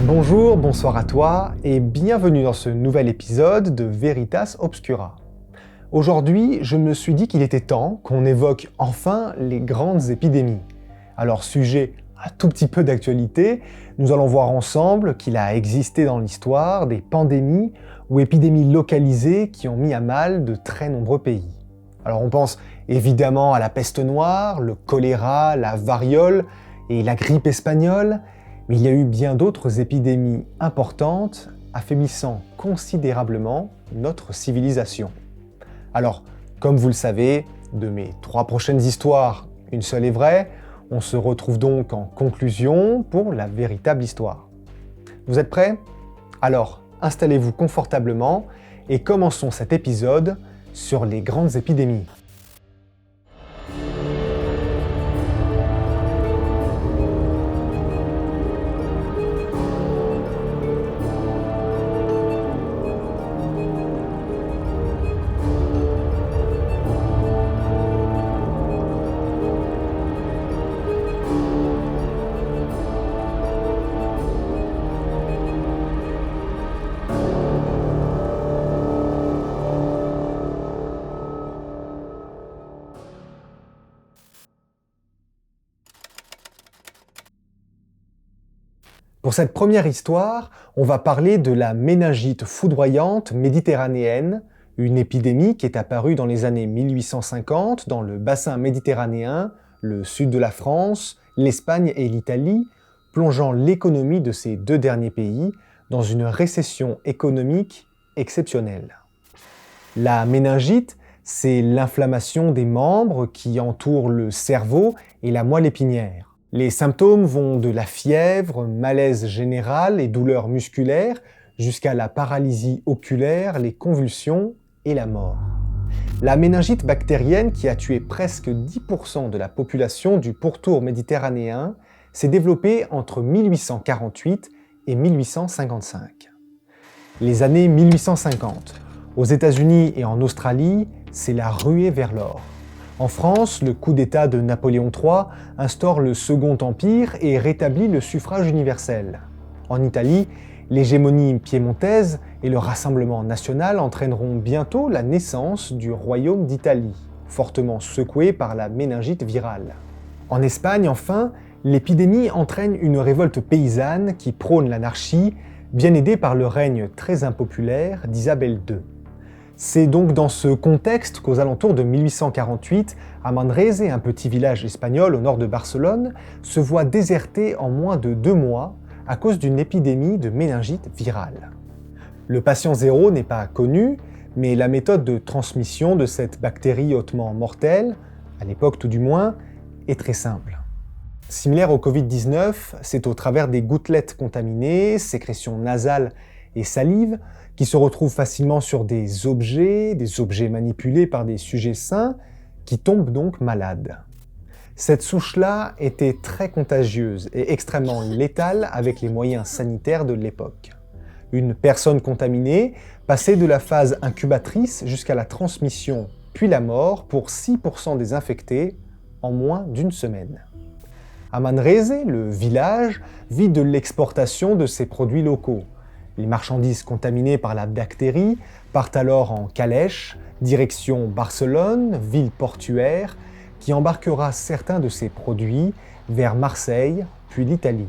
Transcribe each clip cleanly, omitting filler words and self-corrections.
Bonjour, bonsoir à toi et bienvenue dans ce nouvel épisode de Veritas Obscura. Aujourd'hui, je me suis dit qu'il était temps qu'on évoque enfin les grandes épidémies. Alors, sujet un tout petit peu d'actualité, nous allons voir ensemble qu'il a existé dans l'histoire des pandémies ou épidémies localisées qui ont mis à mal de très nombreux pays. Alors on pense évidemment à la peste noire, le choléra, la variole et la grippe espagnole, mais il y a eu bien d'autres épidémies importantes, affaiblissant considérablement notre civilisation. Alors, comme vous le savez, de mes 3 prochaines histoires, une seule est vraie, on se retrouve donc en conclusion pour la véritable histoire. Vous êtes prêts ? Alors, installez-vous confortablement et commençons cet épisode sur les grandes épidémies. Pour cette première histoire, on va parler de la méningite foudroyante méditerranéenne, une épidémie qui est apparue dans les années 1850 dans le bassin méditerranéen, le sud de la France, l'Espagne et l'Italie, plongeant l'économie de ces 2 derniers pays dans une récession économique exceptionnelle. La méningite, c'est l'inflammation des membres qui entourent le cerveau et la moelle épinière. Les symptômes vont de la fièvre, malaise général et douleurs musculaires, jusqu'à la paralysie oculaire, les convulsions et la mort. La méningite bactérienne, qui a tué presque 10% de la population du pourtour méditerranéen, s'est développée entre 1848 et 1855. Les années 1850. Aux États-Unis et en Australie, c'est la ruée vers l'or. En France, le coup d'État de Napoléon III instaure le Second Empire et rétablit le suffrage universel. En Italie, l'hégémonie piémontaise et le Rassemblement national entraîneront bientôt la naissance du Royaume d'Italie, fortement secoué par la méningite virale. En Espagne, enfin, l'épidémie entraîne une révolte paysanne qui prône l'anarchie, bien aidée par le règne très impopulaire d'Isabelle II. C'est donc dans ce contexte qu'aux alentours de 1848, à Manresa, un petit village espagnol au nord de Barcelone, se voit déserté en moins de 2 mois à cause d'une épidémie de méningite virale. Le patient zéro n'est pas connu, mais la méthode de transmission de cette bactérie hautement mortelle, à l'époque tout du moins, est très simple. Similaire au Covid-19, c'est au travers des gouttelettes contaminées, sécrétions nasales et salive, qui se retrouvent facilement sur des objets manipulés par des sujets sains, qui tombent donc malades. Cette souche-là était très contagieuse et extrêmement létale avec les moyens sanitaires de l'époque. Une personne contaminée passait de la phase incubatrice jusqu'à la transmission, puis la mort pour 6% des infectés en moins d'1 semaine. À Manresa, le village vit de l'exportation de ses produits locaux. Les marchandises contaminées par la bactérie partent alors en calèche, direction Barcelone, ville portuaire, qui embarquera certains de ces produits vers Marseille, puis l'Italie.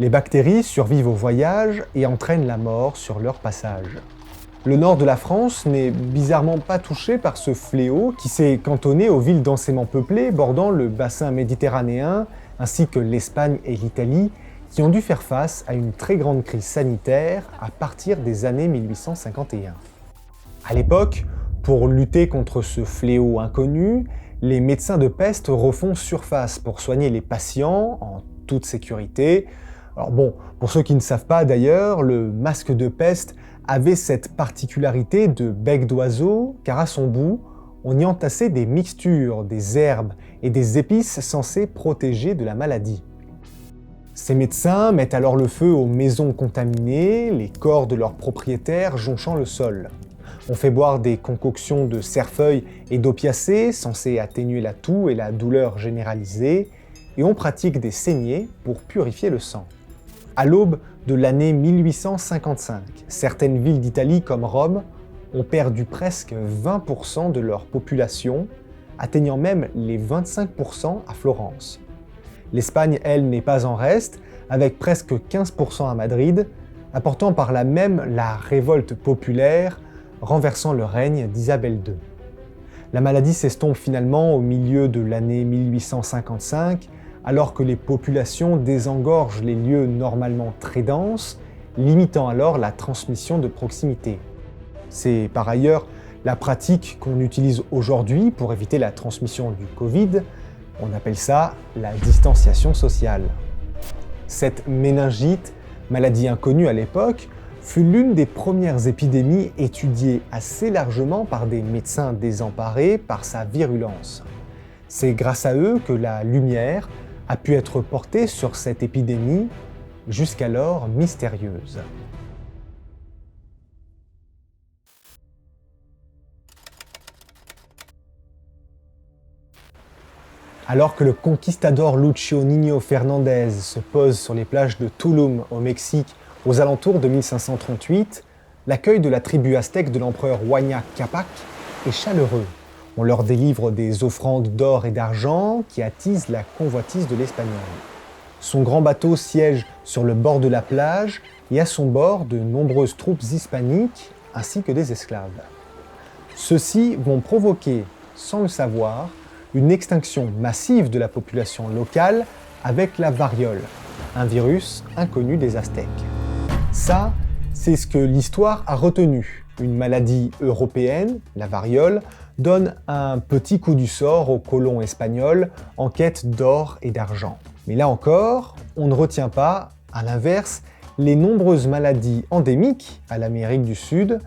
Les bactéries survivent au voyage et entraînent la mort sur leur passage. Le nord de la France n'est bizarrement pas touché par ce fléau qui s'est cantonné aux villes densément peuplées bordant le bassin méditerranéen, ainsi que l'Espagne et l'Italie, qui ont dû faire face à une très grande crise sanitaire à partir des années 1851. À l'époque, pour lutter contre ce fléau inconnu, les médecins de peste refont surface pour soigner les patients en toute sécurité. Alors bon, pour ceux qui ne savent pas d'ailleurs, le masque de peste avait cette particularité de bec d'oiseau, car à son bout, on y entassait des mixtures, des herbes et des épices censées protéger de la maladie. Ces médecins mettent alors le feu aux maisons contaminées, les corps de leurs propriétaires jonchant le sol. On fait boire des concoctions de cerfeuil et d'opiacés censés atténuer la toux et la douleur généralisée, et on pratique des saignées pour purifier le sang. À l'aube de l'année 1855, certaines villes d'Italie comme Rome ont perdu presque 20% de leur population, atteignant même les 25% à Florence. L'Espagne, elle, n'est pas en reste, avec presque 15% à Madrid, apportant par là même la révolte populaire, renversant le règne d'Isabelle II. La maladie s'estompe finalement au milieu de l'année 1855, alors que les populations désengorgent les lieux normalement très denses, limitant alors la transmission de proximité. C'est par ailleurs la pratique qu'on utilise aujourd'hui pour éviter la transmission du Covid. On appelle ça la distanciation sociale. Cette méningite, maladie inconnue à l'époque, fut l'une des premières épidémies étudiées assez largement par des médecins désemparés par sa virulence. C'est grâce à eux que la lumière a pu être portée sur cette épidémie, jusqu'alors mystérieuse. Alors que le conquistador Lucio Niño Fernández se pose sur les plages de Tulum au Mexique aux alentours de 1538, l'accueil de la tribu aztèque de l'empereur Huayna Capac est chaleureux. On leur délivre des offrandes d'or et d'argent qui attisent la convoitise de l'Espagnol. Son grand bateau siège sur le bord de la plage et à son bord de nombreuses troupes hispaniques ainsi que des esclaves. Ceux-ci vont provoquer, sans le savoir, une extinction massive de la population locale avec la variole, un virus inconnu des Aztèques. Ça, c'est ce que l'histoire a retenu. Une maladie européenne, la variole, donne un petit coup du sort aux colons espagnols en quête d'or et d'argent. Mais là encore, on ne retient pas, à l'inverse, les nombreuses maladies endémiques à l'Amérique du Sud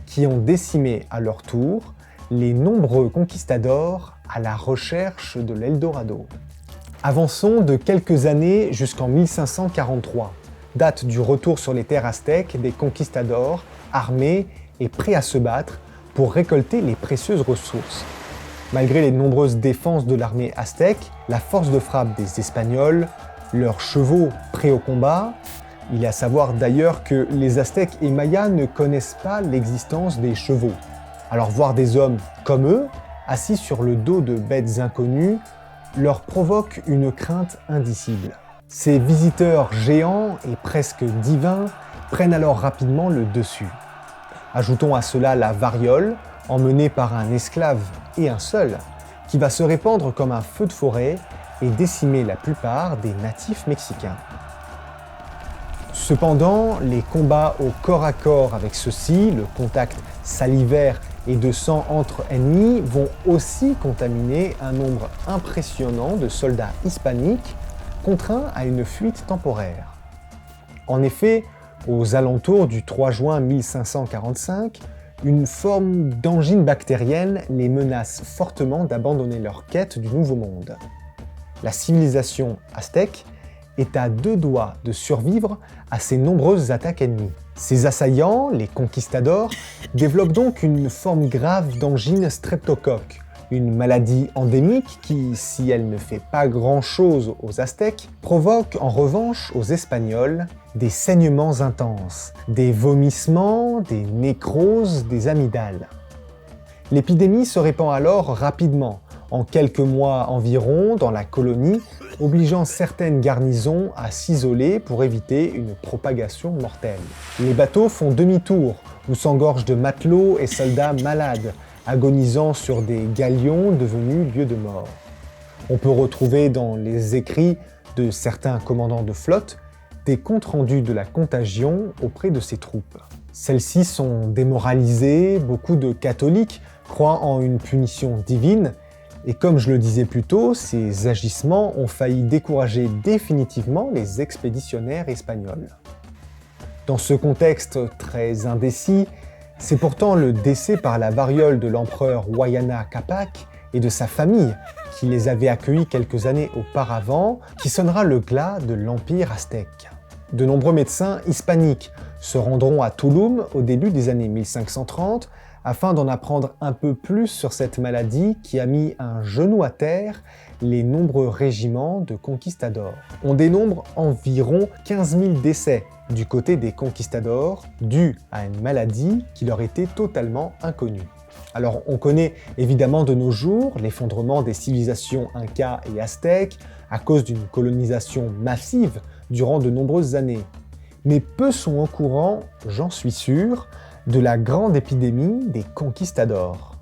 qui ont décimé à leur tour les nombreux conquistadors à la recherche de l'Eldorado. Avançons de quelques années jusqu'en 1543, date du retour sur les terres aztèques des conquistadors armés et prêts à se battre pour récolter les précieuses ressources. Malgré les nombreuses défenses de l'armée aztèque, la force de frappe des Espagnols, leurs chevaux prêts au combat, il est à savoir d'ailleurs que les Aztèques et Mayas ne connaissent pas l'existence des chevaux. Alors voir des hommes comme eux, assis sur le dos de bêtes inconnues, leur provoque une crainte indicible. Ces visiteurs géants et presque divins prennent alors rapidement le dessus. Ajoutons à cela la variole, emmenée par un esclave et un seul, qui va se répandre comme un feu de forêt et décimer la plupart des natifs mexicains. Cependant, les combats au corps à corps avec ceux-ci, le contact salivaire et de sang entre ennemis vont aussi contaminer un nombre impressionnant de soldats hispaniques contraints à une fuite temporaire. En effet, aux alentours du 3 juin 1545, une forme d'angine bactérienne les menace fortement d'abandonner leur quête du Nouveau Monde. La civilisation aztèque est à deux doigts de survivre à ces nombreuses attaques ennemies. Ces assaillants, les conquistadors, développent donc une forme grave d'angine streptocoque, une maladie endémique qui, si elle ne fait pas grand-chose aux Aztèques, provoque en revanche aux Espagnols des saignements intenses, des vomissements, des nécroses, des amygdales. L'épidémie se répand alors rapidement, en quelques mois environ, dans la colonie, obligeant certaines garnisons à s'isoler pour éviter une propagation mortelle. Les bateaux font demi-tour, ou s'engorgent de matelots et soldats malades, agonisant sur des galions devenus lieux de mort. On peut retrouver dans les écrits de certains commandants de flotte des comptes rendus de la contagion auprès de ces troupes. Celles-ci sont démoralisées, beaucoup de catholiques croient en une punition divine, et comme je le disais plus tôt, ces agissements ont failli décourager définitivement les expéditionnaires espagnols. Dans ce contexte très indécis, c'est pourtant le décès par la variole de l'empereur Huayna Capac et de sa famille, qui les avait accueillis quelques années auparavant, qui sonnera le glas de l'Empire aztèque. De nombreux médecins hispaniques se rendront à Tulum au début des années 1530 afin d'en apprendre un peu plus sur cette maladie qui a mis un genou à terre les nombreux régiments de conquistadors. On dénombre environ 15 000 décès du côté des conquistadors dus à une maladie qui leur était totalement inconnue. Alors on connaît évidemment de nos jours l'effondrement des civilisations Inca et Aztèques à cause d'une colonisation massive durant de nombreuses années. Mais peu sont au courant, j'en suis sûr, de la grande épidémie des conquistadors.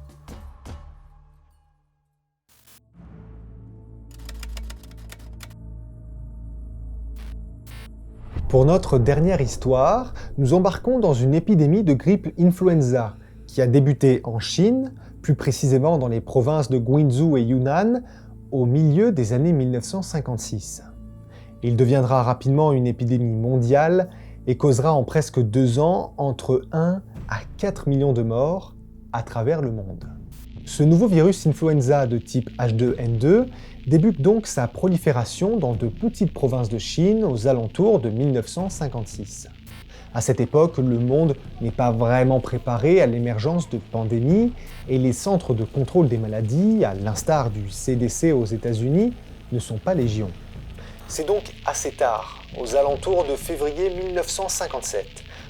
Pour notre dernière histoire, nous embarquons dans une épidémie de grippe influenza qui a débuté en Chine, plus précisément dans les provinces de Guizhou et Yunnan, au milieu des années 1956. Il deviendra rapidement une épidémie mondiale et causera en presque 2 ans entre 1 à 4 millions de morts à travers le monde. Ce nouveau virus influenza de type H2N2 débute donc sa prolifération dans de petites provinces de Chine aux alentours de 1956. À cette époque, le monde n'est pas vraiment préparé à l'émergence de pandémies et les centres de contrôle des maladies, à l'instar du CDC aux États-Unis, ne sont pas légion. C'est donc assez tard, aux alentours de février 1957,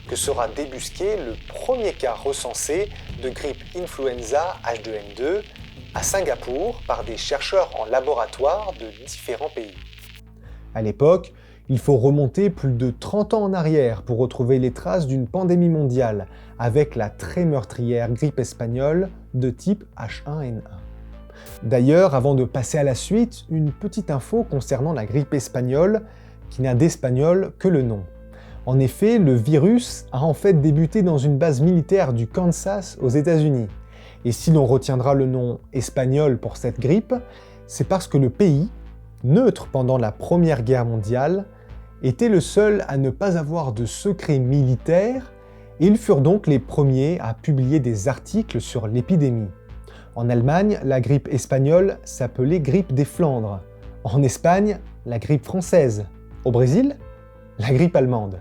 que sera débusqué le premier cas recensé de grippe influenza H2N2 à Singapour par des chercheurs en laboratoire de différents pays. À l'époque, il faut remonter plus de 30 ans en arrière pour retrouver les traces d'une pandémie mondiale avec la très meurtrière grippe espagnole de type H1N1. D'ailleurs, avant de passer à la suite, une petite info concernant la grippe espagnole qui n'a d'espagnol que le nom. En effet, le virus a en fait débuté dans une base militaire du Kansas aux États-Unis. Et si l'on retiendra le nom espagnol pour cette grippe, c'est parce que le pays, neutre pendant la Première Guerre mondiale, était le seul à ne pas avoir de secret militaire et ils furent donc les premiers à publier des articles sur l'épidémie. En Allemagne, la grippe espagnole s'appelait grippe des Flandres. En Espagne, la grippe française. Au Brésil, la grippe allemande.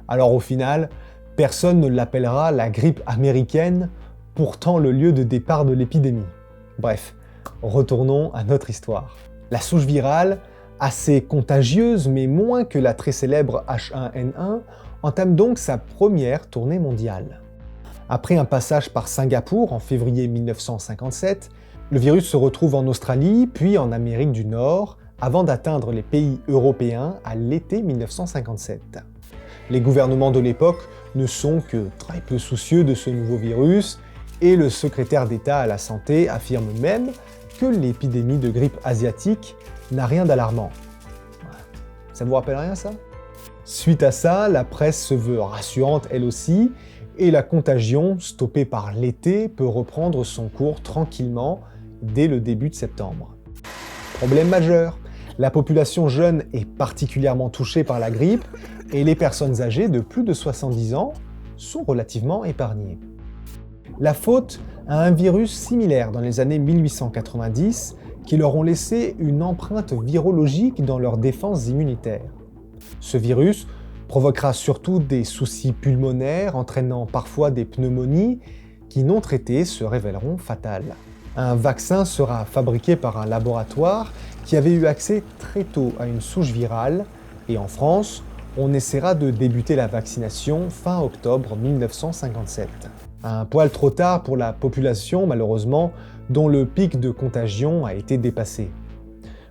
Alors au final, personne ne l'appellera la grippe américaine, pourtant le lieu de départ de l'épidémie. Bref, retournons à notre histoire. La souche virale, assez contagieuse mais moins que la très célèbre H1N1, entame donc sa première tournée mondiale. Après un passage par Singapour en février 1957, le virus se retrouve en Australie puis en Amérique du Nord avant d'atteindre les pays européens à l'été 1957. Les gouvernements de l'époque ne sont que très peu soucieux de ce nouveau virus et le secrétaire d'État à la santé affirme même que l'épidémie de grippe asiatique n'a rien d'alarmant. Ça vous rappelle rien ça? Suite à ça, la presse se veut rassurante elle aussi, et la contagion, stoppée par l'été, peut reprendre son cours tranquillement dès le début de septembre. Problème majeur, la population jeune est particulièrement touchée par la grippe, et les personnes âgées de plus de 70 ans sont relativement épargnées. La faute à un virus similaire dans les années 1890 qui leur ont laissé une empreinte virologique dans leur défense immunitaire. Ce virus provoquera surtout des soucis pulmonaires entraînant parfois des pneumonies qui non traitées se révéleront fatales. Un vaccin sera fabriqué par un laboratoire qui avait eu accès très tôt à une souche virale et en France, on essaiera de débuter la vaccination fin octobre 1957. Un poil trop tard pour la population, malheureusement, dont le pic de contagion a été dépassé.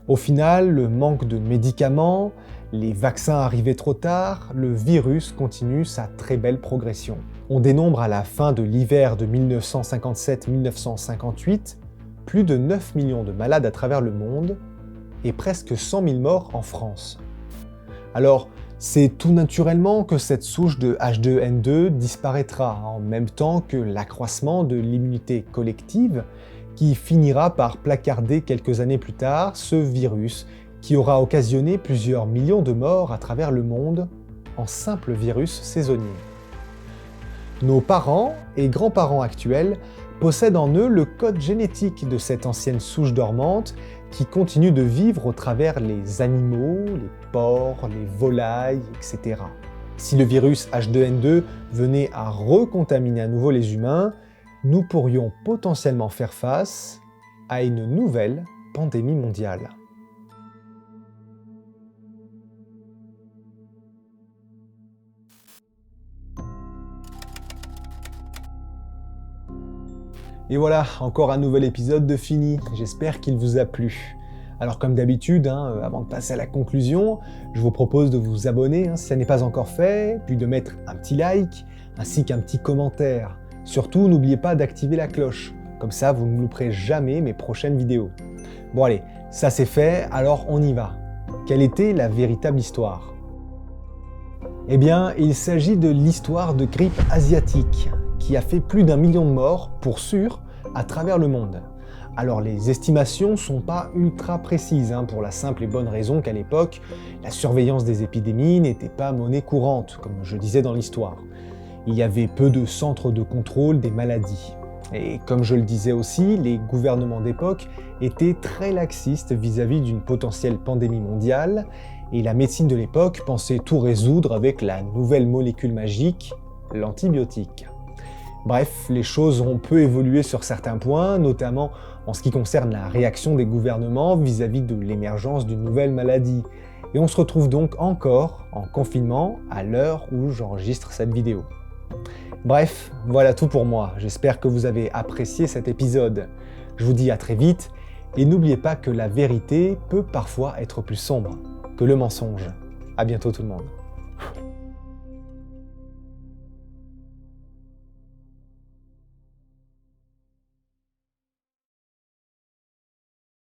Au final, le manque de médicaments, les vaccins arrivés trop tard, le virus continue sa très belle progression. On dénombre à la fin de l'hiver de 1957-1958 plus de 9 millions de malades à travers le monde et presque 100 000 morts en France. Alors, c'est tout naturellement que cette souche de H2N2 disparaîtra en même temps que l'accroissement de l'immunité collective qui finira par placarder quelques années plus tard ce virus qui aura occasionné plusieurs millions de morts à travers le monde en simple virus saisonnier. Nos parents et grands-parents actuels possèdent en eux le code génétique de cette ancienne souche dormante qui continue de vivre au travers les animaux, les porcs, les volailles, etc. Si le virus H2N2 venait à recontaminer à nouveau les humains, nous pourrions potentiellement faire face à une nouvelle pandémie mondiale. Et voilà, encore un nouvel épisode de fini, j'espère qu'il vous a plu. Alors comme d'habitude, avant de passer à la conclusion, je vous propose de vous abonner si ça n'est pas encore fait, puis de mettre un petit like, ainsi qu'un petit commentaire. Surtout, n'oubliez pas d'activer la cloche, comme ça vous ne louperez jamais mes prochaines vidéos. Bon allez, ça c'est fait, alors on y va. Quelle était la véritable histoire ? Eh bien, il s'agit de l'histoire de grippe asiatique, qui a fait plus d'1 million de morts, pour sûr, à travers le monde. Alors les estimations sont pas ultra précises, pour la simple et bonne raison qu'à l'époque, la surveillance des épidémies n'était pas monnaie courante, comme je disais dans l'histoire. Il y avait peu de centres de contrôle des maladies. Et comme je le disais aussi, les gouvernements d'époque étaient très laxistes vis-à-vis d'une potentielle pandémie mondiale, et la médecine de l'époque pensait tout résoudre avec la nouvelle molécule magique, l'antibiotique. Bref, les choses ont peu évolué sur certains points, notamment en ce qui concerne la réaction des gouvernements vis-à-vis de l'émergence d'une nouvelle maladie. Et on se retrouve donc encore en confinement à l'heure où j'enregistre cette vidéo. Bref, voilà tout pour moi. J'espère que vous avez apprécié cet épisode. Je vous dis à très vite, et n'oubliez pas que la vérité peut parfois être plus sombre que le mensonge. À bientôt tout le monde.